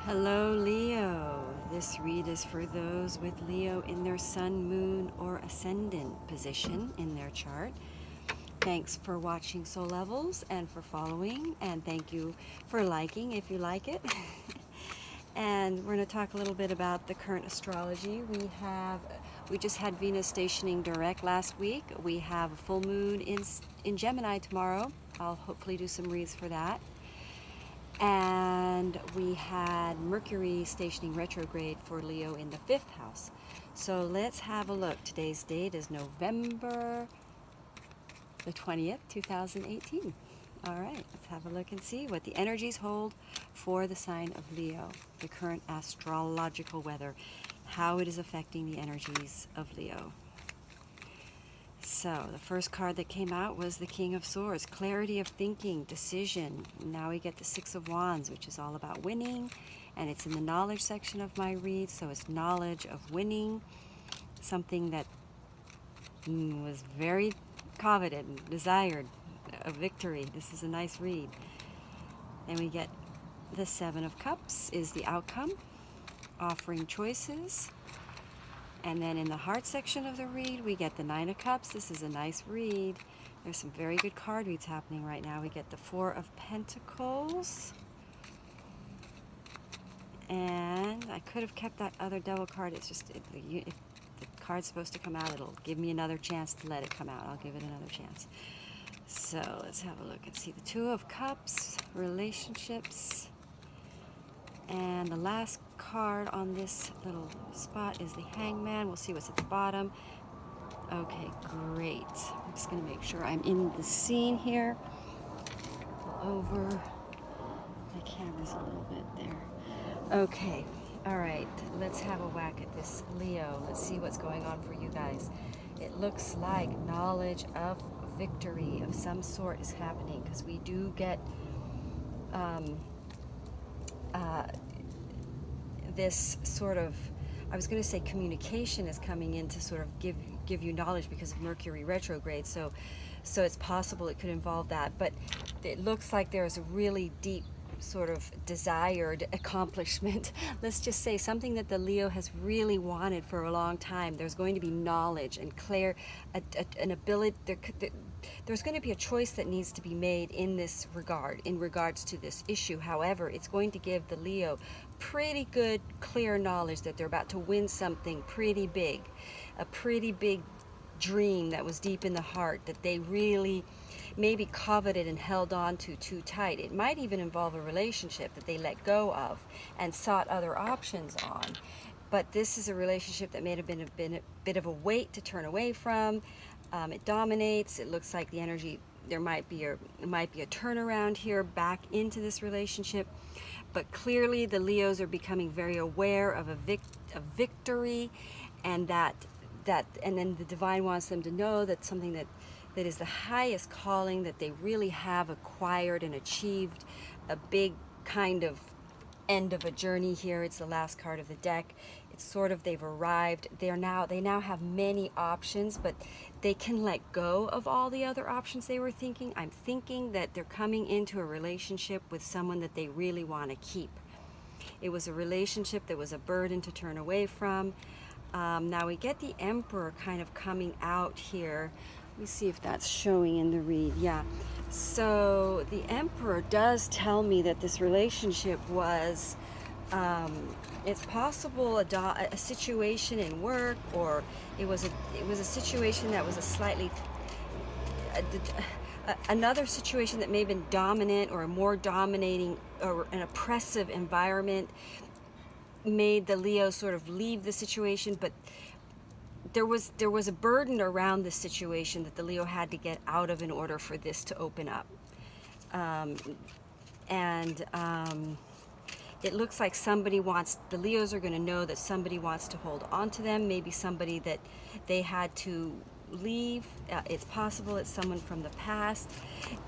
Hello, Leo. This read is for those with Leo in their sun, moon, or ascendant position in their chart. Thanks for watching Soul Levels and for following, and thank you for liking if you like it. And we're going to talk a little bit about the current astrology. We just had Venus stationing direct last week. We have a full moon in Gemini tomorrow. I'll hopefully do some reads for that. And we had Mercury stationing retrograde for Leo in the 5th house. So let's have a look. Today's date is November the 20th, 2018. All right, let's have a look and see what the energies hold for the sign of Leo, the current astrological weather, how it is affecting the energies of Leo. So the first card that came out was the King of Swords, clarity of thinking, decision. Now we get the Six of Wands, which is all about winning, and it's in the knowledge section of my read, so it's knowledge of winning, something that was very coveted and desired, a victory. This is a nice read. Then we get the Seven of Cups is the outcome, offering choices. And then in the heart section of the read, we get the Nine of Cups. This is a nice read. There's some very good card reads happening right now. We get the Four of Pentacles. And I could have kept that other Devil card. It's just, if the card's supposed to come out, it'll give me another chance to let it come out. I'll give it another chance. So let's have a look and see the Two of Cups, relationships. And the last card on this little spot is the Hangman. We'll see what's at the bottom. Okay, great. I'm just going to make sure I'm in the scene here. Pull over. My camera's a little bit there. Okay, all right. Let's have a whack at this Leo. Let's see what's going on for you guys. It looks like knowledge of victory of some sort is happening, because we do get this sort of, I was going to say communication is coming in to sort of give you knowledge because of Mercury retrograde, so it's possible it could involve that, but it looks like there's a really deep sort of desired accomplishment. Let's just say something that the Leo has really wanted for a long time. There's going to be knowledge and an ability. There's going to be a choice that needs to be made in this regard, in regards to this issue. However, it's going to give the Leo pretty good, clear knowledge that they're about to win something pretty big, a pretty big dream that was deep in the heart that they really maybe coveted and held on to too tight. It might even involve a relationship that they let go of and sought other options on. But this is a relationship that may have been a bit of a weight to turn away from. It dominates. It looks like the energy, there might be a turnaround here back into this relationship. But clearly the Leos are becoming very aware of a victory, and that and then the divine wants them to know that something that is the highest calling that they really have acquired and achieved, a big kind of end of a journey here. It's the last card of the deck. It's sort of, they've arrived. They now have many options, but they can let go of all the other options they were thinking. I'm thinking that they're coming into a relationship with someone that they really want to keep. It was a relationship that was a burden to turn away from. Now we get the Emperor kind of coming out here. Let me see if that's showing in the read. Yeah. So the Emperor does tell me that this relationship was, it's possible a situation in work, or it was a situation that was a slightly another situation that may have been dominant or a more dominating or an oppressive environment made the Leo sort of leave the situation, but there was a burden around the situation that the Leo had to get out of in order for this to open up. It looks like the Leos are going to know that somebody wants to hold on to them, maybe somebody that they had to leave. It's possible it's someone from the past.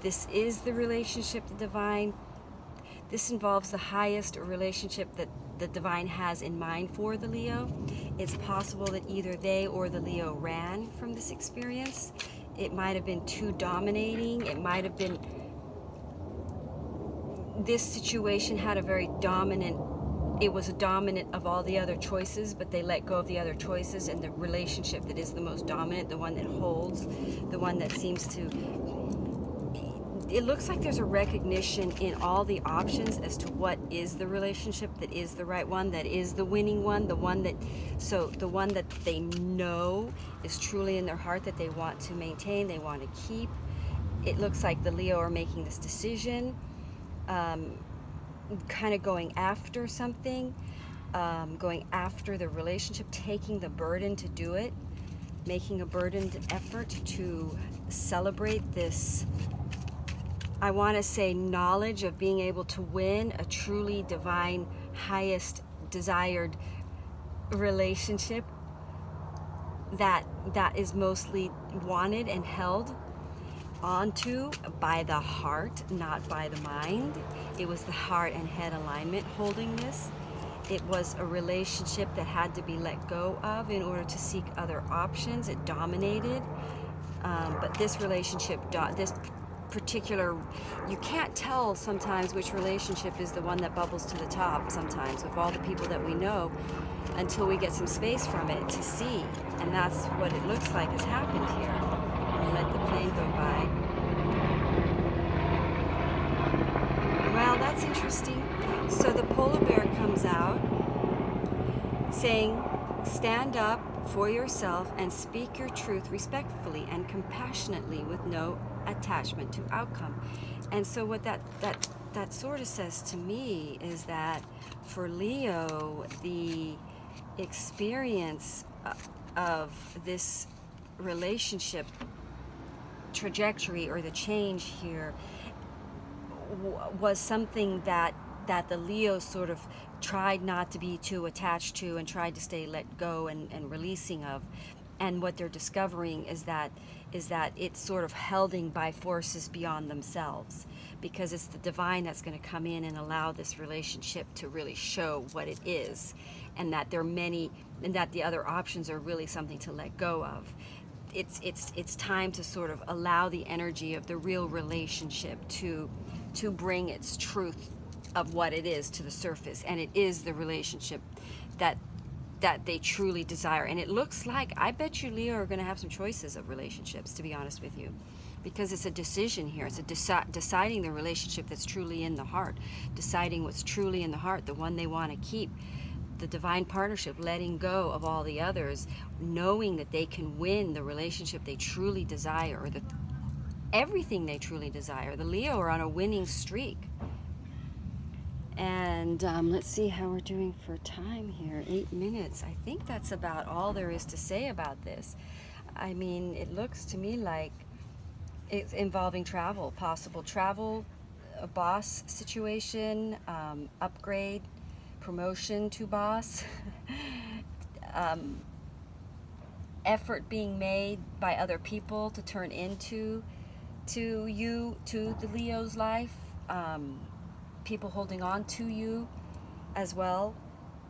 This is the relationship, the divine. This involves the highest relationship that the divine has in mind for the Leo. It's possible that either they or the Leo ran from this experience. It might have been too dominating. It might have been this situation had a very dominant it was a dominant of all the other choices, but they let go of the other choices, and the relationship that is the most dominant, the one that holds, the one that seems to, it looks like there's a recognition in all the options as to what is the relationship that is the right one, that is the winning one, the one that, so the one that they know is truly in their heart, that they want to maintain, they want to keep. It looks like the Leo are making this decision, kind of going after something, going after the relationship, taking the burden to do it, making a burdened effort to celebrate this, I want to say, knowledge of being able to win a truly divine, highest desired relationship that is mostly wanted and held onto by the heart, not by the mind. It was the heart and head alignment holding this. It was a relationship that had to be let go of in order to seek other options. It dominated, but this relationship, this particular, you can't tell sometimes which relationship is the one that bubbles to the top sometimes of all the people that we know until we get some space from it to see. And that's what it looks like has happened here. We'll let the plane go by. Well, that's interesting. So the polar bear comes out saying, stand up for yourself and speak your truth respectfully and compassionately with no attachment to outcome. And so what that sort of says to me is that for Leo, the experience of this relationship trajectory, or the change here, was something that the Leo sort of tried not to be too attached to and tried to stay let go and releasing of. And what they're discovering is that it's sort of holding by forces beyond themselves, because it's the divine that's going to come in and allow this relationship to really show what it is, and that there are many, and that the other options are really something to let go of. It's time to sort of allow the energy of the real relationship to bring its truth of what it is to the surface, and it is the relationship that they truly desire. And it looks like, I bet you Leo are going to have some choices of relationships, to be honest with you, because it's a decision here. It's a deciding the relationship that's truly in the heart, deciding what's truly in the heart, the one they want to keep, the divine partnership, letting go of all the others, knowing that they can win the relationship they truly desire, or everything they truly desire. The Leo are on a winning streak. And let's see how we're doing for time here. 8 minutes. I think that's about all there is to say about this. I mean, it looks to me like it's involving travel, possible travel, a boss situation, upgrade, promotion to boss, effort being made by other people to turn into to the Leo's life. People holding on to you as well.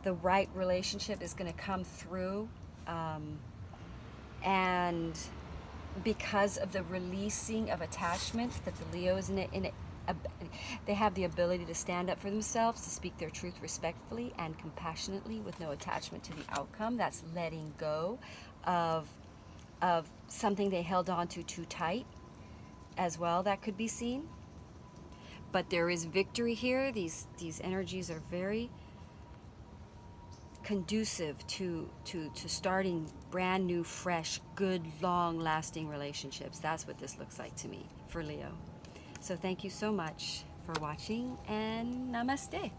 The right relationship is going to come through, and because of the releasing of attachment that the Leo is they have the ability to stand up for themselves, to speak their truth respectfully and compassionately with no attachment to the outcome. That's letting go of something they held on to too tight as well. That could be seen. But there is victory here. These energies are very conducive to starting brand new, fresh, good, long-lasting relationships. That's what this looks like to me for Leo. So thank you so much for watching, and namaste.